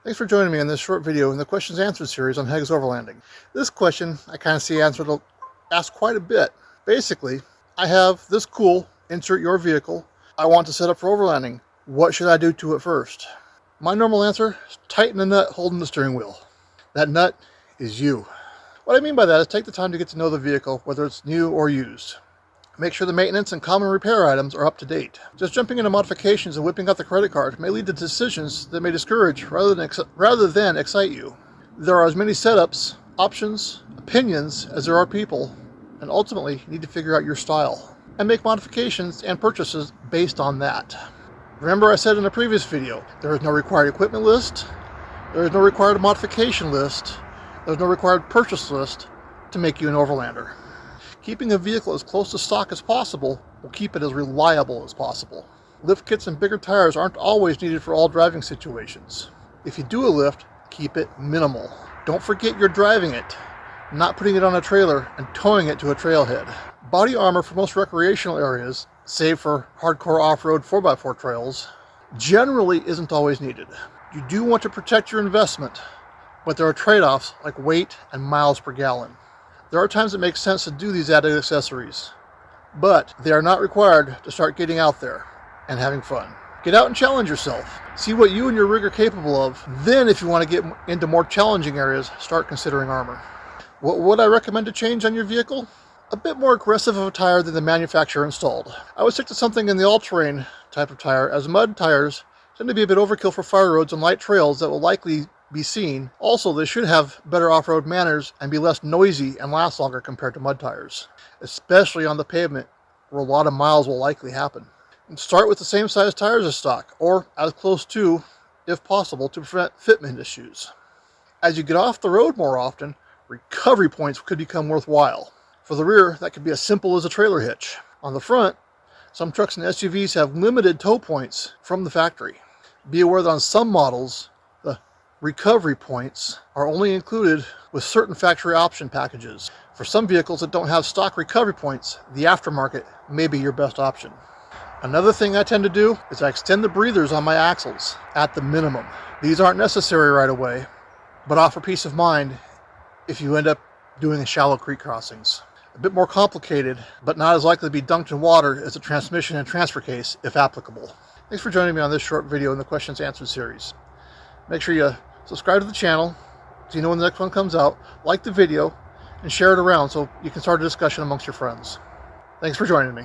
Thanks for joining me in this short video in the questions and answers series on Haig's Overlanding. This question I kind of see asked quite a bit. Basically, I have this cool, insert your vehicle, I want to set up for overlanding. What should I do to it first? My normal answer is tighten the nut holding the steering wheel. That nut is you. What I mean by that is take the time to get to know the vehicle, whether it's new or used. Make sure the maintenance and common repair items are up to date. Just jumping into modifications and whipping out the credit card may lead to decisions that may discourage rather than excite you. There are as many setups, options, opinions as there are people, and ultimately you need to figure out your style and make modifications and purchases based on that. Remember I said in a previous video, there is no required equipment list, there is no required modification list, there is no required purchase list to make you an overlander. Keeping a vehicle as close to stock as possible will keep it as reliable as possible. Lift kits and bigger tires aren't always needed for all driving situations. If you do a lift, keep it minimal. Don't forget you're driving it, not putting it on a trailer and towing it to a trailhead. Body armor for most recreational areas, save for hardcore off-road 4x4 trails, generally isn't always needed. You do want to protect your investment, but there are trade-offs like weight and miles per gallon. There are times it makes sense to do these added accessories, but they are not required to start getting out there and having fun. Get out and challenge yourself. See what you and your rig are capable of. Then if you want to get into more challenging areas, start considering armor. What would I recommend to change on your vehicle? A bit more aggressive of a tire than the manufacturer installed. I would stick to something in the all-terrain type of tire, as mud tires tend to be a bit overkill for fire roads and light trails that will likely be seen. Also, they should have better off-road manners and be less noisy and last longer compared to mud tires, especially on the pavement where a lot of miles will likely happen. And start with the same size tires as stock, or as close to, if possible, to prevent fitment issues. As you get off the road more often, recovery points could become worthwhile. For the rear, that could be as simple as a trailer hitch. On the front, some trucks and SUVs have limited tow points from the factory. Be aware that on some models, the recovery points are only included with certain factory option packages. For some vehicles that don't have stock recovery points, the aftermarket may be your best option. Another thing I tend to do is I extend the breathers on my axles at the minimum. These aren't necessary right away, but offer peace of mind if you end up doing shallow creek crossings. A bit more complicated, but not as likely to be dunked in water as a transmission and transfer case, if applicable. Thanks for joining me on this short video in the questions and answers series. Make sure you subscribe to the channel so you know when the next one comes out, like the video, and share it around so you can start a discussion amongst your friends. Thanks for joining me.